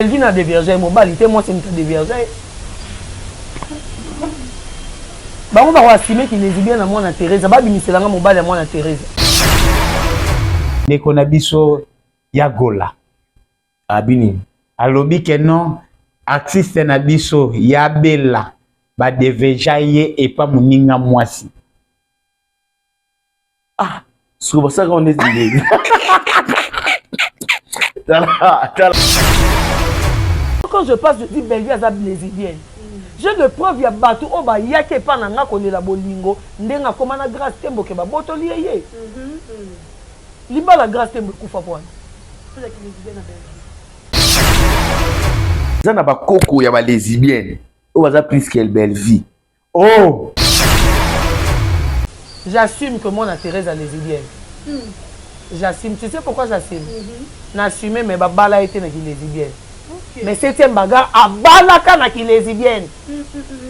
Belvi n'a dévergé mon balité, moi c'est une dévergé. Bah on va estimer qu'il est bien à moi na Thérèse, bah bimisela nga mobile à moi na Thérèse. Ndeko na biso ya gola. Abini. Alobi ke non artiste na biso ya bela ba deveja ye et pas muninga mwasi. Ah, c'est pour ça qu'on est dit. Quand je passe, je dis Belvi a lesbienne. J'ai de preuves, il y a bateau, oh bah yake pas nanga kone la bolingo, ndenga komana grâce tembo ke ba boto liye. Liba la grâce tembo kufa kwa. Ça n'a pas coco, il y a pas lesbienne. On va plus qu'elle belle vie. Oh! J'assume que mon Thérèse est lesbienne. J'assume. Tu sais pourquoi j'assume? N'assumer, mais Bala était lesbienne. Mais c'est un bagarre à Balaka na qui lesbienne.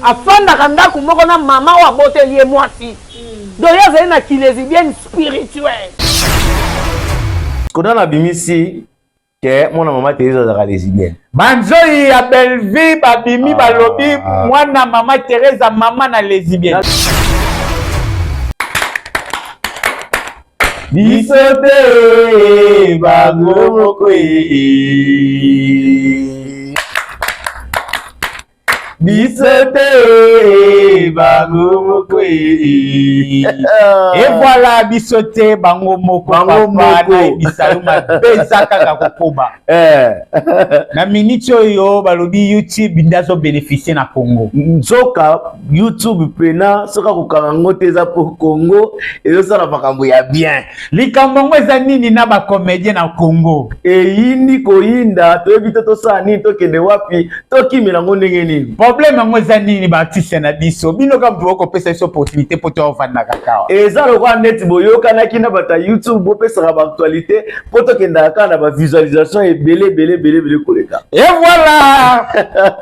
Afin d'arrêter comme on a maman ou à botelier moi si. Donc il y a une qui lesbienne spirituelle. Quand on a bimisi, que mon maman Thérèse est lesbienne. Banzoi ya Belvi babimi balobi mwana mama Thérèse maman na lesbienne. Bisote bagomoko Bisote bagomoko Et voilà bisote bangomoko papa na bisaluma bezaka kakokoba. Na minute oyo balobi YouTube ndazo bénéficier na Congo. Nzoka YouTube pena soka kokango teza pour Congo et ça na makambo ya bien. Likambo ngweza nini na ba comédien na Congo. E yindi koyinda to ebito to sa nini to kende wapi to kimela ngo ndenge nini. Problème ngweza nini ba artiste na biso. Bino ka mpo ko pesa iso opportunité pour to vanda kakao. Eza lokwa net boyoka na kina bata YouTube bo pesa ba actualité pour to kenda ka na ba visualisation et belé koleka. Et voilà.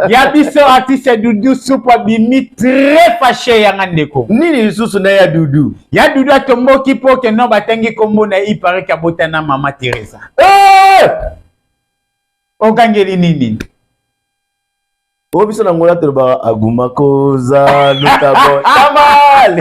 Ya biso artiste Doudou Soupa bimi très fâché ya ngandeko. Nini susu na ya Doudou. Ya Doudou atomboki po ke no batangi kombo na il paraît ka botana mama Teresa. Okangeli nini? Obiso na ngola toloba aguma koza lutabo tamal.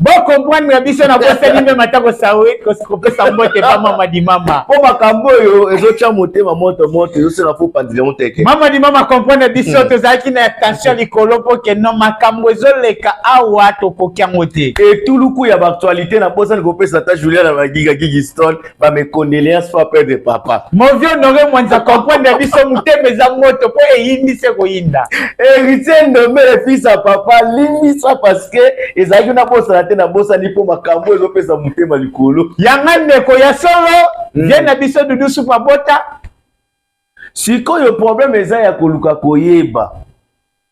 Bon comprendre biso na bosa nimbe matako sawe ko pesa mbote pa mama di mama. Po makambo yo ezocha motema moto yo se na fo pandile monteke. Mama di mama comprendre biso to zaki na attention likolo po ke no makambo ezoleka awa to kokiango te. Et tout le coup ya ba actualité na bosa ni ko pesa ta Julia na bagiga Gigiston ba me condoléances pas père de papa. Mon vieux n'aurait moins à comprendre biso muteme za moto po eyindi se koyinda. Héritier de mes fils à papa limi ça parce que ezaki na bosa na bosa ni po makambo ezopesa mutema likolo. Yanga ndeko ya solo vient na biso Doudou Soupa bota. Sikoyo problème eza ya koluka koyeba.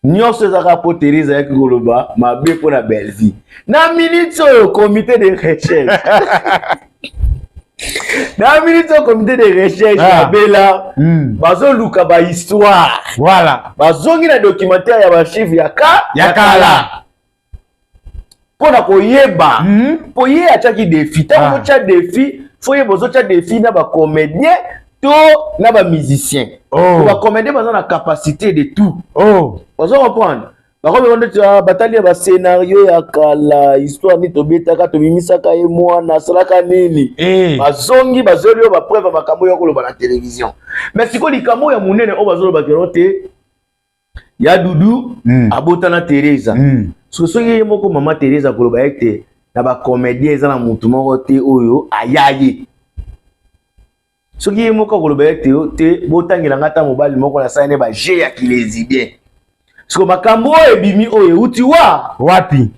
Nyonso ezaka po Thérèse ya koloba mabe po na Belvi. Na minute oyo comité de recherche. Na minute au comité de recherche ya bela bazo luka ba histoire. Voilà. Bazongi na documentaire ya ba chiffre ya kala. Pona koyeba po ye achaki défi ta ko cha défi fo ye bozo cha défi na ba comédien to na ba musicien ba comédien bazo na capacité de tout bazo comprendre ba ko bonde ta batalia ba scénario ya kala histoire ni to betaka to bimisaka e mwana salaka nini bazongi bazolio ba preuve makambo yo koloba na télévision mais siko likambo ya munene o bazolo ba kerote ya Doudou abota na Teresa. Soki moko mama Teresa koloba ete na ba comédien za na mutu moko te oyo ayaye. Soki moko koloba ete te botangela ngata mobali moko na saine ba je ya kilezibien. Siko makambo ebimi oyo uti wa wapi?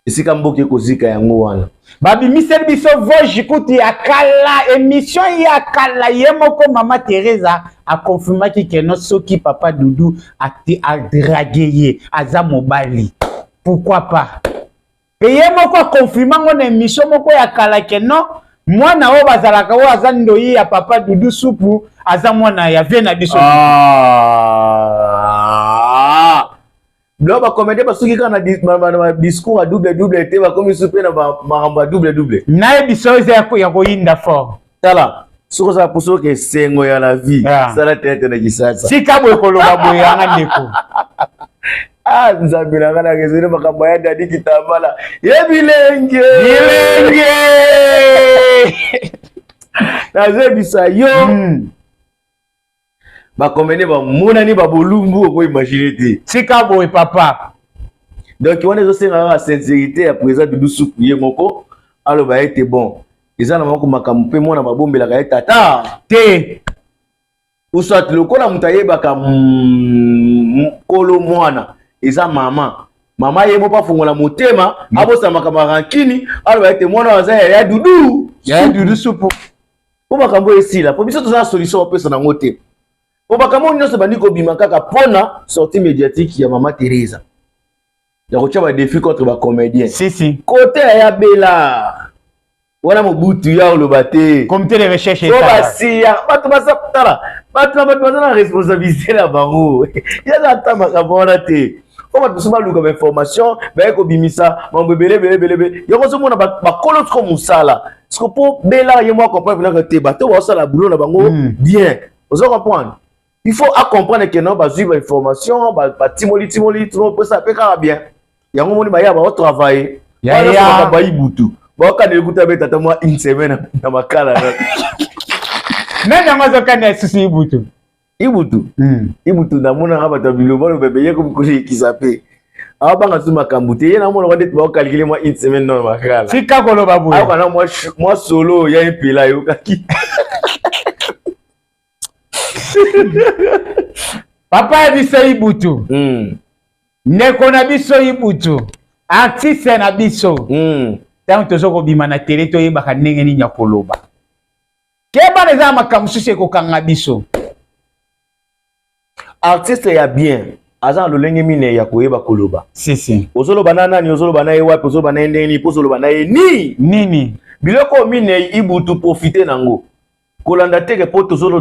Esika mboke kozika yango wana. Babi misel biso voji kuti akala émission ya kala yemoko mama Teresa a confirmé que non soki papa Doudou a dragué aza mobali. Pourquoi pas? Et yemoko confirmé mon émission moko ya kala que non mwana o bazalaka o aza ndoyi ya papa Doudou Soupu aza mwana ya vena biso. Là, bah, comédien, parce qu'il y a un discours à double, était comme il se fait dans un double. Nae biso ya koyinda fort. Tala. Ce que ça pour ça que c'est à la vie. Ça la tête de ça. Si kabo koloba boyanga ndeko. Ah, nous avons la gana que c'est ma campagne d'adi qui t'a mal. Yebilenge. Na zebisa yo. Ba komene ba monani ba bolumbu ko imaginer te. Si kabo papa. Donc on est aussi dans la sincérité à présent de Doudou Ye moko. Alors ba été bon. Ils ont moko makampe mona ba bombela ka tata. Te. Ou soit le kola mutaye ba ka kolo mwana. Eza mama. Mama yebo pa fungola motema, abosa makama rankini, alors ba été mwana waza ya Doudou. Ya Doudou supu. Po makambo esila, po biso toza solution pesa na ngote. Po makambo nyonso bandi ko bima kaka pona sortie médiatique ya Mama Teresa. Ya ko tshaba défi contre ba comédien. Si. Côté ya Bela. Wana mobutu ya olobate. Comité de recherche état. Ba siya, bato basaptala. Bato na responsabilité la bango. Ya za tama ka bona te. Ko bato suma luka information, ba ko bimisa, mambo belé. Ya ko so mona ba kolo ko musala. Parce que pour Bela et moi comprendre que te bato wa sala boulot na bango bien. Vous comprendre? Il faut comprendre que non ba suivre information, ba timoli tout pour ça peut bien. Ya ngomoni ba ya ba travailler. Ya ba ibutu. Ba ka ne kuta beta ta moi une semaine na makala. Nenda ngazo kana susi ibutu. Ibutu na mona ba ta biloba le bébé ye ko kuli kisape. Abanga suma kambute ye na mona ko ndeti ba calculer moi une semaine na makala. Sika kolo babu. Ah kana moi solo ya impela yo kaki. Papa biso ibutu. Neko na biso ibutu. Artiste na biso. Tant tozo ko bima na télé to yebaka ndenge ni nyakoloba. Keba neza makamsusi ko kanga biso. Artiste ya bien. Azan lolenge mine ya koyeba koloba. Si. Ozolo banana ni ozolo banaye wapi ozolo banaye ndeni pozolo banaye nini. Biloko mine ibutu profiter nango. Kolanda teke po tozolo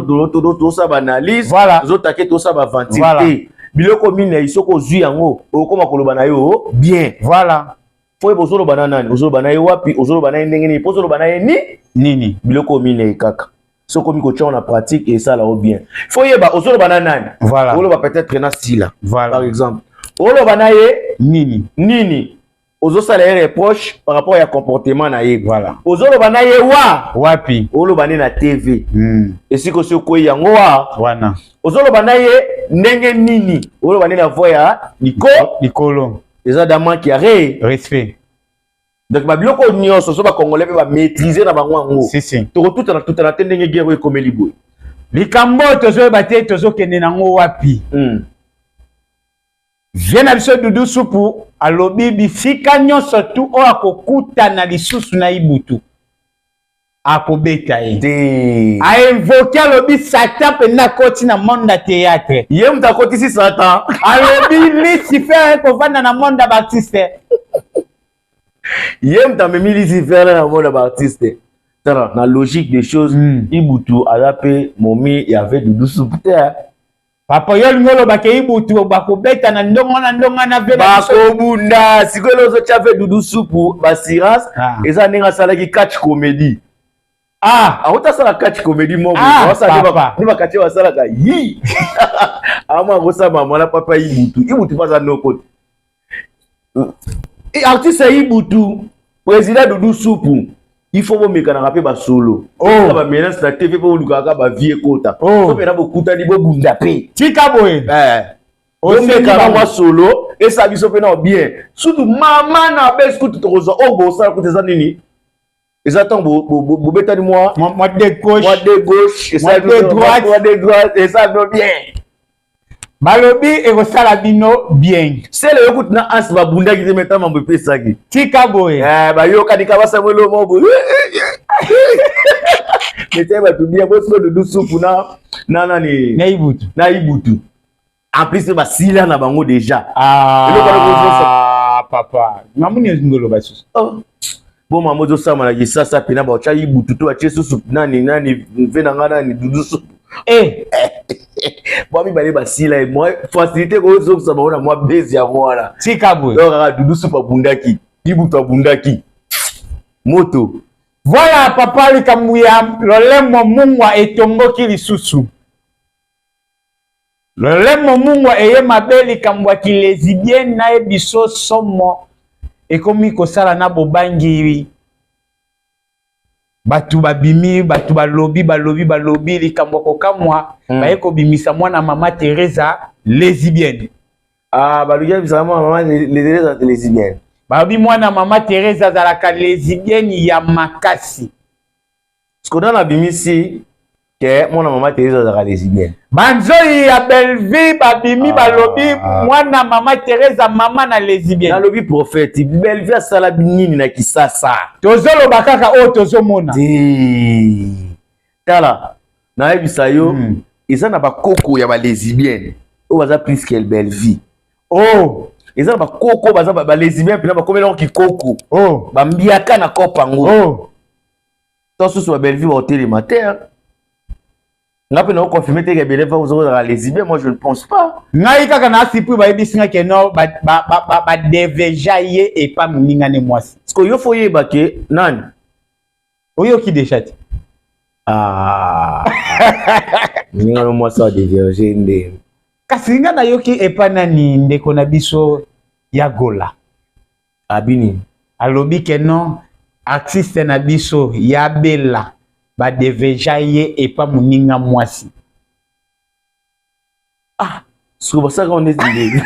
to sa banalise, voilà. Zo take to sa ba ventité. Voilà. Biloko mine isoko zui yango okoma koloba na yo bien. Voilà. Foi bozolo banana ni ozolo banaye wapi ozolo banaye ndenge ni pozolo banaye nini. Biloko mine kaka. Soko miko tchon na pratique et ça là au bien. Faut yeba ozolo banana ni. Voilà. Olo ba peut-être na style. Voilà. Par exemple. Olo banaye nini. Ozo salaire reproche par rapport à comportement na ye. Voilà. Ozolo banaye wapi. Olo banaye na TV. Et si ko soko yango wana. Ozolo banaye ndenge nini. Olo banaye na voix ya Nikolo. Eza dama qui a respect. Donc ba biloko nyonso so ba congolais ba maîtriser na bango ngo. Si. To tout na ndenge guerre ko melibo. Likambo tozo bate tozo kende nango wapi. Viena biso Doudou supu alobi bifika nyonso tu o akokuta na lisusu na ibutu. Akobeta ye. A invoqué alobi Satan pena koti na monde théâtre. Ye mta koti si Satan. Alobi Lucifer ko vanda na monde baptiste. Ye mta memi Lucifer na monde baptiste. Tara na logique des choses, ibutu alape momi y avait Doudou supu. Papa yo ngolo bake ibutu bakobeta na ndongo na vela bakobunda sikolo zo chave Doudou supu basirance eza ninga sala ki catch comedy auta sala catch comedy mo basa ni bakati wa sala ka yi ama gosa mama na papa ibutu paza noko et artiste ibutu président Doudou supu il faut bomeka na rapé ba solo ba menace na TV po lukaka ba vie kota so pena bokuta ni bobunda pe tika boye bomeka na solo et ça biso pena bien surtout mama na be scout to zo obo sala kuteza nini exactement bo beta ni moi de gauche et ça de droite et ça bien balobi ekosala bino bien. C'est le yokutu na as babunda ki meta mambo pesa ki. Tika boye. Ba yoka dika basa mwelo mambo. Meta ba tu bien bosko Doudou supu na ni na ibutu. En plus ba sila na bango déjà. Papa. Mamuni ngolo basu. Bon maman zo sama na kisasa pena ba cha ibutu to ache supu nani vena ngana ni Doudou supu. Moi mi bale basila et moi facilité ko zo ça ba ona moi base ya moi tika boy donc Doudou supu bundaki ibutu bundaki moto Voilà, papa Likambuya, lolemo mungwa etomboki lisusu. Lolemo mungwa eye mabe Likambwa ki lesbienne na ebiso somo. Ekomi kosala na bobangi. Batu babimi, batu balobi Likambwa kokamwa. Baeko bimisa mwana mama Teresa lesbienne. Ah, baluja bisa mama Teresa lesbienne. Babi mwana mama Teresa zalaka lesbienne ya makasi. Skoda na bimisi ke mwana mama Teresa zalaka lesbienne. Banzoi ya Belleville babimi balobi mwana mama Teresa mama na lesbienne. Na lobi prophète Belleville sala binini na kisasa. Tozolo bakaka o tozomona. Tala na ebisa yo isa na bakoko ya ba lesbienne. O baza plus que Belleville. Oh, eza ba koko baza ba lesbienne pina ba komela ki koko. Oh, Ba mbiaka na kopango. Oh. Tosu so Belleville au télématin. Nga pe na confirmer que Belleville va aux la lesbienne, moi je ne pense pas. Ngai kaka na sipu ba ebisinga ke no ba deveja ye et pas muninga ne mwasi. Parce que yo foye ba ke nani? Oyo ki deshati. Ah. Muninga no mwasi a deverger nde. Kasi nga na yoki epa nani ndeko na biso ya gola. Abini. Alobi ke non artiste na biso ya bela ba deveja ye epa muninga mwasi. Ah, c'est ça qu'on est dit.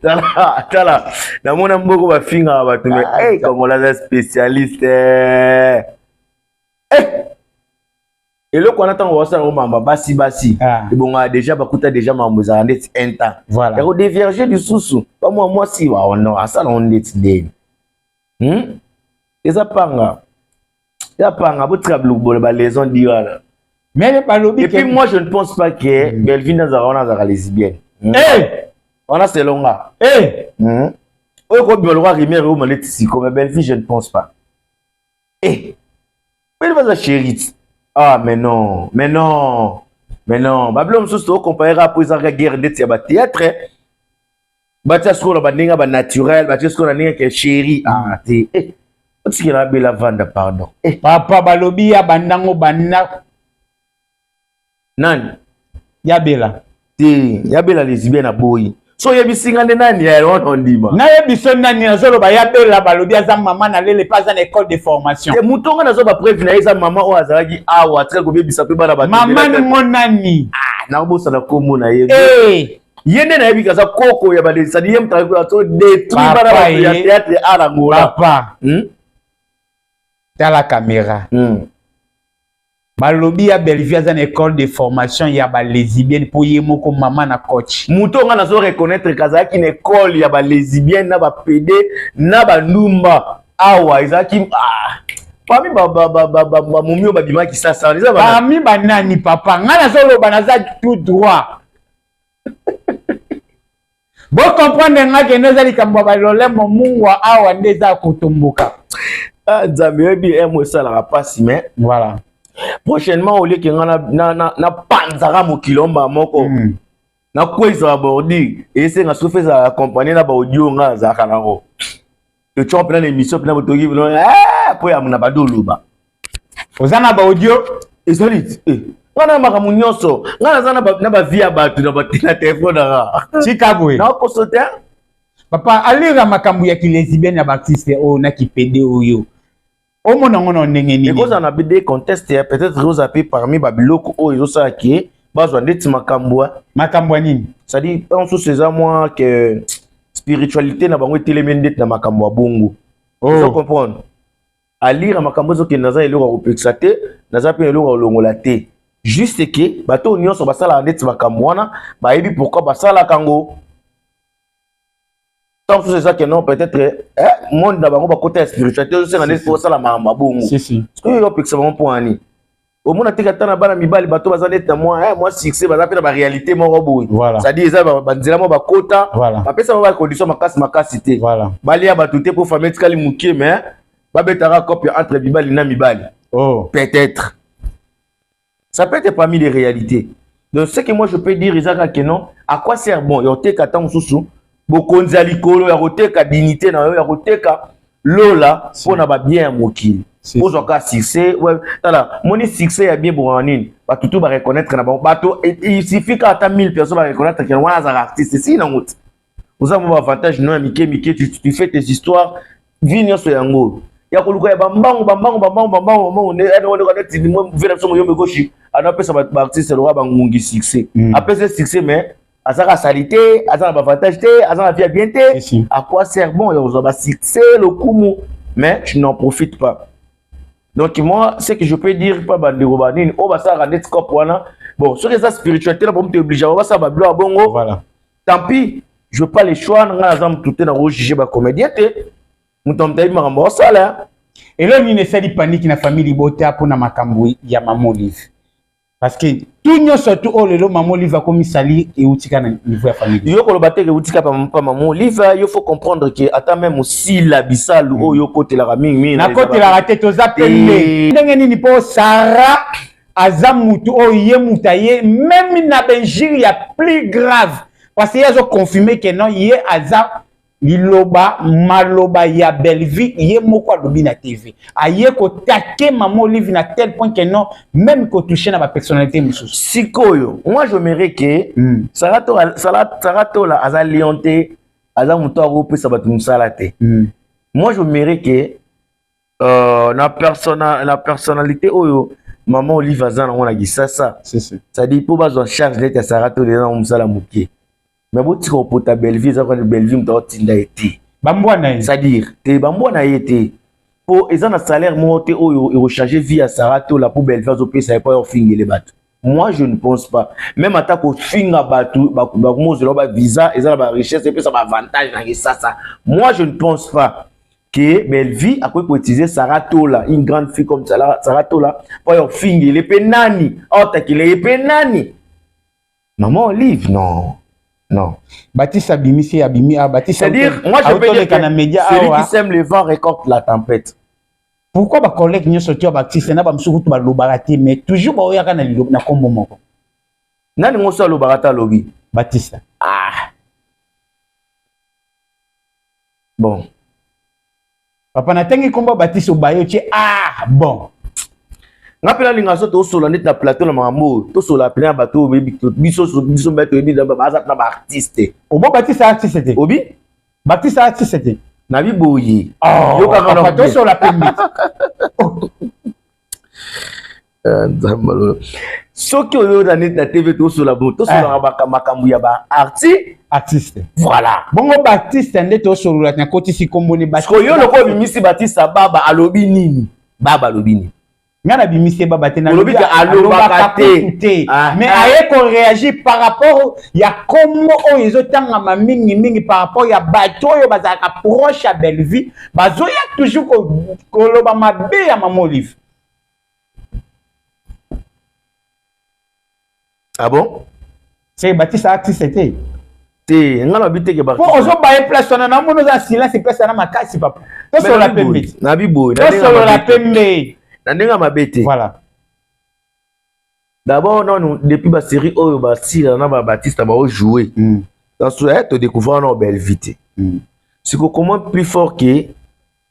Tala, na mona mboko ba finga ba tume. Eh, Congolais spécialiste. Et le qu'on attend ça au mamba basi. Et bon déjà bakuta déjà mamboza ndeti enta. Voilà. Et au déverger du sousou. Pas moi si wa non, ça on ndeti den. Et ça panga. Ya panga botra blou ba les on dit voilà. Mais balobi et puis moi je ne pense pas que Belvin Nazarona lesbienne. On a selonga. Oyo ko biolwa rimer o maneti si comme Belvin je ne pense pas. Mais il va sa chérie. Ah mais non. Bablom sous to comparer à poser la guerre de ba théâtre. Batia sko la bandinga ba naturel, batia sko la ninga ke chérie. Ah té. Parce qu'il a bela vanda pardon. Papa balobi ya bandango banda. Nani? Ya bela. Ya bela lesbienne na boyi. So ya bisinga nani ya ondima. Na ya biso nani na zolo ba ya bela balobi ya za mama na lele pas en école de formation. Te mutonga na zo ba prévu na eza mama o azalaki awa tika ko bebisa pe bana ba. Mama ni monani. Na bosa na komo na ye. Yende na yebika za koko ya ba lesadi yem ta ko to détruire bana ba ya théâtre ara ngola. Papa. Dans la caméra. Balobi ya Belleville dans école de formation ya ba lesbienne pour yemoko maman na coach. Mutonga na zo reconnaître kazaki une école ya ba lesbienne na ba PD na ba numba awa izaki parmi ba mumio ba bimaki sasa les ba parmi ba nani papa ngana solo banaza tout droit. Bon comprendre nga ke noza likambo ba lolemo mungwa awa ndeza kotomboka. Nzambe emo sala rapasi mais voilà. Prochainement au lieu que na panzara mokilomba moko na kweza bordi et c'est na souffre za accompagner na ba audio nga za kanako le chomp na émission na botogi po ya muna badoluba ozana ba audio ezolit ngana makamu nyonso ngana zana na ba via batu na batina téléphone na chikabwe na ko sauter papa alira makambu ya kilesbienne ya baptiste o na kipede oyo omo nangono ndenge nini because na bide contest peut-être vous appelez parmi babiloko o izo sa ki bazwa ndeti makambu nini ça dit en sous ces moi que spiritualité na bango telemi ndeti na makambu ya bongo vous comprendre à lire makambu zo ki naza eloko kopekisa te naza pe eloko longola te juste que bato nyonso basala ndeti makambu wana bayebi pourquoi basala kango. Tant que c'est ça que non, peut-être, monde d'abord, côté spiritualité, c'est un esprit ça la mama bongo. Si. Ce que yo pixe mon point ni. Au monde tika tana bana mibali bato bazane ta moi succès baza pe na réalité mon robot. Voilà. Ça dit ça banzela mo bakota, voilà. Ba pesa ba condition makasi te. Voilà. Bali ya batuté pour famille tikali mukie mais ba betara copie entre mibali na mibali. Oh. Peut-être. Ça peut être parmi les réalités. Donc ce que moi je peux dire Isaac que non, à quoi sert bon, yo teka tant sous bokonza likolo ya koteka dignité na yo ya koteka lola pour na ba bien mokili pour zoka succès ouais tala moni succès ya bien bon nini ba tout ba reconnaître na ba bato il suffit qu'à 1000 personnes ba reconnaître que wana za artiste si na ngout vous avez un avantage non mike tu fais tes histoires vigno so yango ya koluka ya bambango ne eno ko net ni mo vira so mo yombe goshi ana pesa ba artiste lo ba ngungi succès après ce succès mais azaka salité azaka avantage te azaka vie bien te à quoi sert bon yo ba succès le kumu mais tu n'en profites pas. Donc moi ce que je peux dire pas ba nini o ba ça net cop wana bon sur les spiritualité là pour te obliger on va ça ba blo bongo voilà tant pis je veux pas les choix nga azam tout na juger ba comédien te mutomtayi makambo sala et là ni ne sali panique na famille bota pour na makambo ya Maman Olive parce que tout nyo surtout oh lelo Maman Olive a comme sali et utika na niveau ya famille yo ko lobate ke utika pa Maman Olive il faut comprendre que ata même aussi la bisal o yo côté la mingi na côté la tête aux appelés ndenge nini po Sarah azamutu o ye mutaye même na benjiri ya plus grave parce que ils ont confirmé que non yé aza liloba maloba ya Belleville yé moko alobi na TV aye ko taquer Maman Olive na tel point que non même ko toucher na ba personnalité mususu sikoyo moi je mérite que Sarato la aza lionté aza muto a repris sa batu musala te moi je mérite que la personnalité oyo Maman Olive aza na wana gisasa ça dit pour bazo charge d'être Sarato de na musala mukie mais bon tu repota Belleville ça quand Belleville m'ta tinda été bambwana c'est-à-dire te bambwana été pour ils ont un salaire monté ou recharger vie à Sarato là pour Belleville au pays ça pas finir les bateaux moi je ne pense pas même attaque au finga bateau ba visa ils ont la richesse et puis ça va avantage dans ça moi je ne pense pas que Belleville a quoi utiliser Sarato là une grande fille comme ça Sarato là pour finir les penani autre qu'il est penani Maman Olive non. Baptiste Abimisi Abimi a Baptiste. C'est-à-dire, moi je peux dire que celui qui sème le vent récolte la tempête. Pourquoi ba collègue nyo sorti Baptiste na ba msuku tu ba lobarati mais toujours ba oyaka na liloba na kombo moko. Nani ngo so lobarata lobi? Baptiste. Ah. Bon. Papa na tengi kombo Baptiste obayo che bon. Napela linga so to solo net na plateau na mambo to solo apela bato biso beto ebi na ba artiste obo Baptiste artiste te obi Baptiste artiste te na biboyi yo ka na to solo apela soki oyo na net na TV to solo makambu ya ba artiste voilà bongo Baptiste nde to solo na koti si kombo ne Baptiste ko yo loko bimisi Baptiste baba alobi nini baba alobi nini ngana bimise baba te na lobi ka aloba te mais aye ko réagir par rapport ya kombo o ezotanga mingi par rapport ya bato yo bazaka proche à Belleville bazoya toujours ko loba mabe ya Maman Olive. Ah bon c'est Baptiste artiste te ngala bité ke Baptiste pour ozo baye place na mono za silence place na makasi papa to so la pembe na biboy to so la pembe Nandenga mabete. Voilà. D'abord, non, depuis la série, oh, bah, si, là, on a Baptiste, on va jouer. Dans ce cas, tu découvres une belle vite. C'est comment plus fort que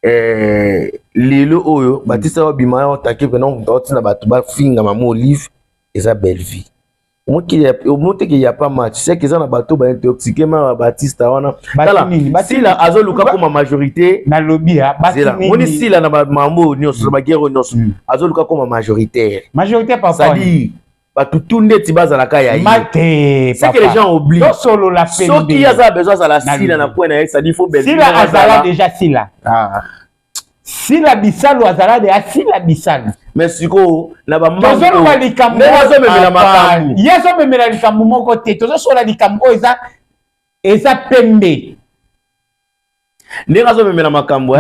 les lots, oh, Baptiste, on a bimaya, on t'a dit que non, on a tout bas, fin à Maman Olive, et sa belle vie. Au moins qu'il y a pas match, tu sais qu'ils ont un bateau intoxiqué, mais Baptiste, on a. Si la Azo Luka comme ma majorité, na lobby, c'est là. On est si là, na mambo, ni sur la guerre, ni sur Azo Luka comme majoritaire. Majoritaire, papa. Ça dit, tout net, tu vas à la caille. C'est que les gens oublient. Solo la peine. Sauf qu'il y a besoin de la si là, na point, ça dit, il faut si la Azala déjà si là. Si la bisal ou Azala de si la bisal. Mais siko na ba mambo. Tozo na likambo. Nezo memela makambu. Yezo memela likambo moko te. Tozo so la likambo eza pembe. Nezo memela makambo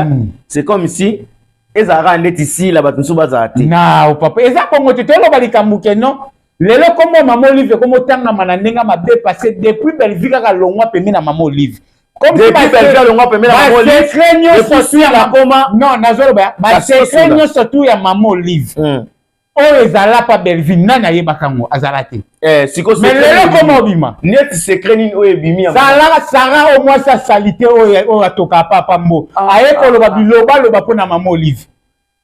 c'est comme si ezara ndeti ici la batu bazati. Na papa eza kongo te tolo ba likambo ke non. Lelo comme Maman Olive comme tanga manandenga mabe passé depuis Belleville kaka longwa pembe na Maman Olive. Comme si Belleville longwa pembe na Maman Olive. Non, nazolo ba secret surtout ya Maman Olive. oyo ezala pa Belleville nani ayebaka ngo azala te sikoyo mais lelo koma obima neti secret nini oyo ebimi zalaka sara au moins sa salité oyo atoka papa mbo aye koloba bilobaloba mpona mama Olive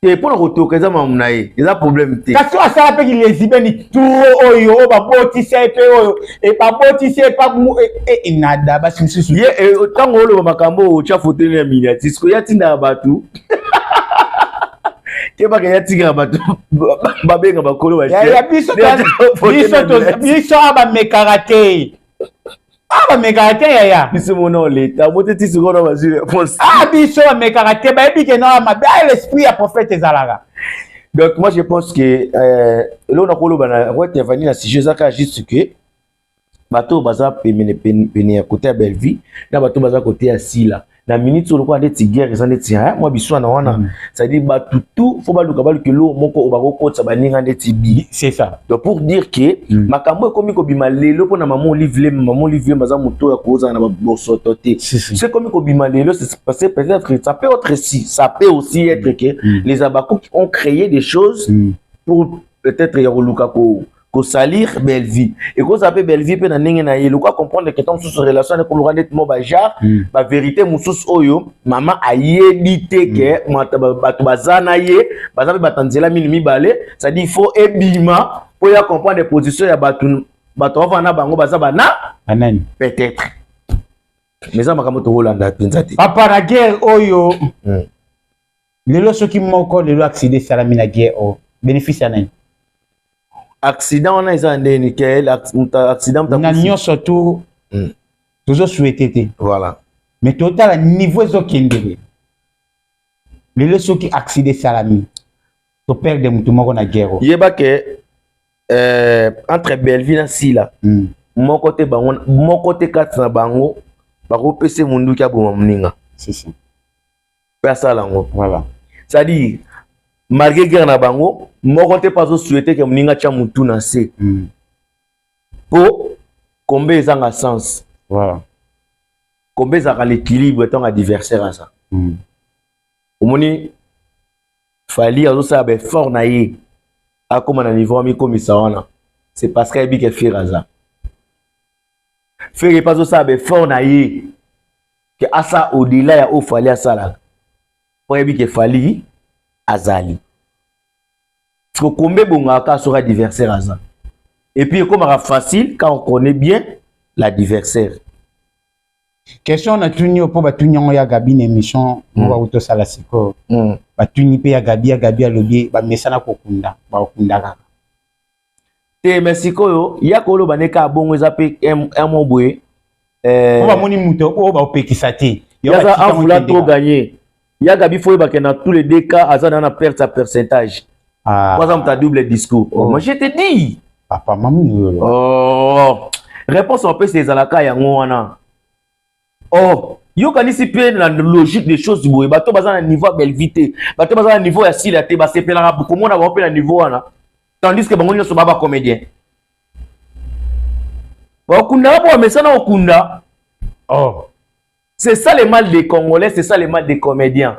te mpona kotoka eza mamu na ye eza problème te kasi oyo asala mpe kilesibeni turo oyo oyo babotisi ye mpe oyo babotisi ye pa nada basi mosusu ye ntango oloba makambo oyo otya foteli ya miniature siko ya tindaka bato kebaka ya tingaka bato babenga bakolo biso abamekaka te abamekaka te yaya biso mona oleta moteti sikoyo bazwi réponse biso bamekaka te bayebi ke na mabe l'esprit ya prophète ezalaka. Donc moi je pense que là on a koloba na intervenir na sujet ezaka juste que bato baza pene ya côté ya Belleville na bato baza côté ya Sila na minute on ko ndeti guerre eza ndeti moi biso na wana ça dit bato tout faut baluka baluka lo moko obako kotsa baninga ndeti bi c'est ça. Donc pour dire que makambo ekomi ko bima lelo pona maman Olivier baza moto ya koza na bosoto te c'est comme ko bima lelo c'est passé peut-être ça peut être si ça peut aussi être que les Abako ont créé des choses pour peut-être ya koluka ko salir Belleville et ko s'appelle Belleville pe na ndenge na yelo ko comprendre que tant sous relation avec ko rendre mo ba jar ba vérité mususu oyo mama ayebi te ke bato bazana ye bazabe batanzela minimi balé ça dit il faut ebima pour ya comprendre les positions ya bato vana bango bazaba na anani peut-être mais ça makambo to Holanda penzati papa na guerre oyo lelo soki moko lelo accident salami na guerre o bénéfice anani accident on a isa ndeni quel accident na nyo surtout toujours souhaité voilà mais total niveau ezokendele lelo soki accident salami to perdre mutu moko na guerre yeba ke entre Belleville na Sila mon côté quatre na bango bako pese mundu ki aboma mninga c'est ça pesa lango voilà ça dit malgré guerre na bango moko te pas souhaiter que mninga tia mutu na se po combien ezanga sens voilà combien ezaka l'équilibre tant adversaire à ça omoni fali azo sa be fort na ye akoma na niveau mi komisa wana c'est parce que ebi ke firaza faire pas ça be fort na ye que asa au-delà ya o fali asala po ebi ke fali azali parce que combien bongaka sera adversaire à ça et puis comme facile quand on connaît bien l'adversaire. Question na tuni po batunyango ya Gabi na émission ba auto sala siko batuni pe ya Gabi alobi ba mesana kokunda ba okundaka te Mexico yo ya kolo baneka bongo za pe un boye on va moni muto o ba opekisa te ya za en vouloir trop gagner ya Gabi faut ba que dans tous les deux cas azana na perte sa pourcentage par exemple ta double discours moi je te dis papa mamu réponse en plus les alaka ya ngwana yo kanisi pe na logique des choses boye bato baza na niveau Belleville bato baza na niveau ya Sila te ba sepelaka beaucoup mona ba pe na niveau wana tandis que bango nyoso baba comédien ba kunda ba mesana okunda c'est ça le mal des Congolais, c'est ça le mal des comédiens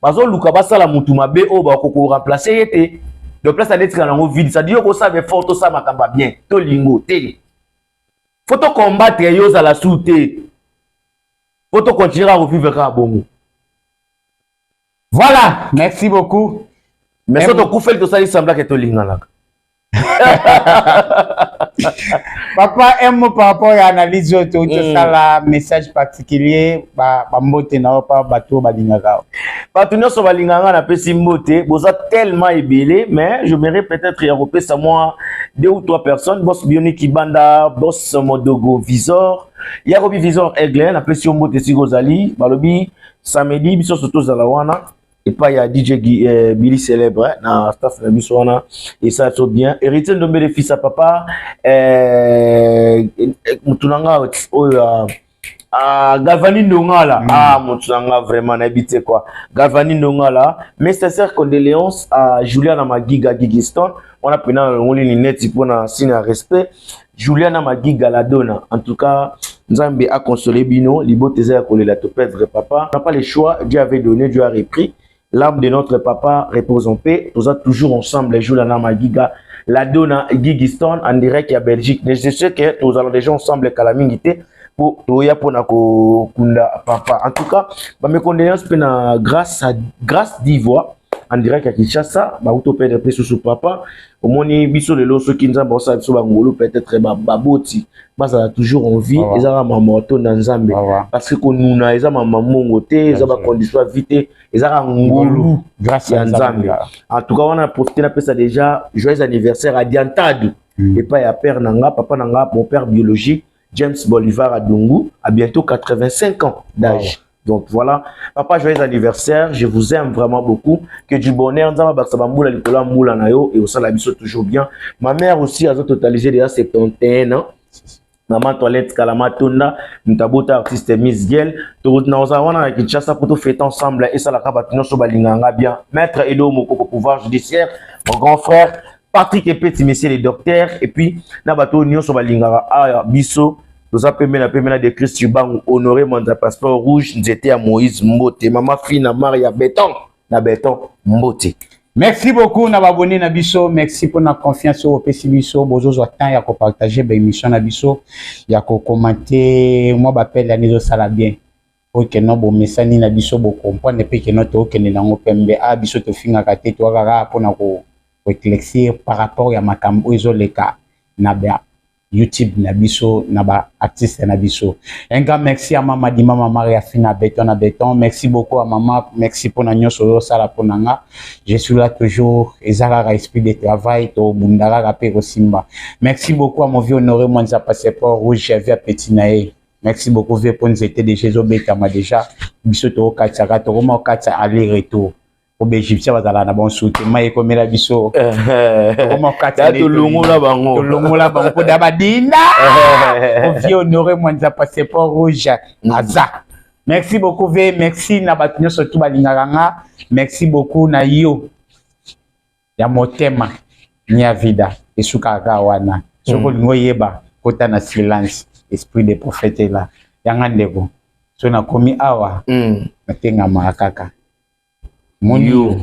bazo luka basala mutu mabe o ba ko remplacer yete de place à d'être dans vide ça dit ko savait fort to ça makamba bien to lingo télé faut to combattre yo za la souté faut to continuer à revivre à bongo. Voilà, merci beaucoup. Mais ça to fait to ça il semble que to lingala. Papa un mot par rapport à l'analyse auto ça la message particulier ba mbote na pa bato balingaka. Bato nyoso balinganga na pesi mbote boza tellement ébélé mais je mérite peut-être y repé ça moi 2 ou 3 personnes boss Bionic Banda boss Modogo Visor ya robi Visor Aigle na pesi mbote sigozali balobi samedi biso surtout za la wana. Et pas il y a DJ Billy célèbre na staff na biso wana et ça saute bien héritier de mes fils à papa mutunanga Gavani Ndongala mutunanga vraiment n'habité quoi Gavani Ndongala mais sincère condoléances à Juliana Magiga Gigiston on a pris dans le net pour na signe respect Juliana Magiga la donne en tout cas Nzambe a consolé bino libo teza ya kolela to perdre papa on n'a pas le choix Dieu avait donné Dieu a repris. l'âme de notre papa repose en paix. Nous sommes toujours ensemble les jours de la Giga, la Dona Gigiston en direct à Belgique. Je sais que nous allons déjà ensemble à la Mingité pour Toya pour Kunda papa. En tout cas, mes condoléances grâce d'Ivoire. En direct à Kinshasa, auto perdre plus sur papa. Au moins, biso de l'eau, ceux qui nous ont bossé sur Bangolo, peut-être baboti. Mais ça a toujours envie. Ils ont maman auto dans Zambie. Parce que nous na ils ont maman mongoté, ils ont condition vite, ils ont ngolu grâce à Zambie. En tout cas, on a profité de ça déjà. Joyeux anniversaire à Diantado. Et pas à père nanga, papa nanga, mon père biologique, James Bolivar Adungu, à bientôt 85 ans d'âge. Donc voilà, papa, joyeux anniversaire, je vous aime vraiment beaucoup, que du bonheur, et au sein de la mission toujours bien. Ma mère aussi a totalisé déjà 71 ans. Maman Toilette Kalamatunda, Ntabota artiste Miss Giel, nous avons avec Kinshasa pour tout fêter ensemble et ça la cabatino sur Balinganga bien. Maître Edo Moko pour pouvoir judiciaire, mon grand frère, Patrick et Petit, messieurs les docteurs, et puis Nabato Nyon sur Balinganga, Bisso. Nous avons permis de Christ Bang honoré mon passeport rouge. Nous étions à Moïse Mbote. Maman fille Maria Béton. Na Béton Mbote. Merci beaucoup, Nababoni Nabiso. Merci pour notre confiance au PC Biso. Bozo Zotan, y'a qu'on partage l'émission Nabiso. Y'a qu'on commenter. Moi, j'appelle la Nizo Salabien. Pour que nous, bon message Nabiso, bon comprendre. Et puis que nous, que nous n'avons pas de Biso, te finga kate, toi, gara, pour nous éclaircir par rapport à ma cambo, les cas. Nabia. YouTube Nabiso, Naba artiste Nabiso. Un grand merci à maman di maman Maria Fina Béton. Merci beaucoup à maman. Merci pour nous solo sala pour nanga. Je suis là toujours. Ezara esprit de travail to bundara rapé Simba. Merci beaucoup à mon vieux honoré mon passeport rouge à Petit Naé. Merci beaucoup vieux pour nous étais déjà Zobetama déjà. Biso to Katsaka to Roma Katsa aller retour. Au Égyptien va dans la bonne soutien mais comme la biso comment quatre to longo la bango pour d'abadina on vient honorer moi ça passeport rouge aza merci beaucoup merci na batunyo surtout balinganga merci beaucoup na yo ya motema nya vida esukaka wana soko ngoyeba kota na silence esprit des prophètes là yanga ndeko so na komi awa natenga makaka Monyo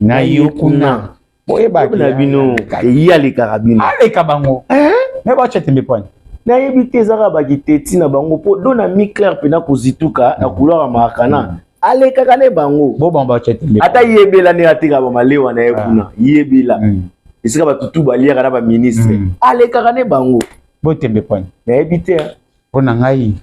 na yo kuna boyeba na bino ya le karabino ale kabango mais ba chete me point na yebite zaka ba kiteti na bango po dona mi clair pena kozituka na couleur makana ale kaka ne bango bo ba chete me ata yebela ne atika ba malewa na yebuna yebela isika ba tutu ba liera na ba ministre ale kaka ne bango bo tembe point na yebite pona ngai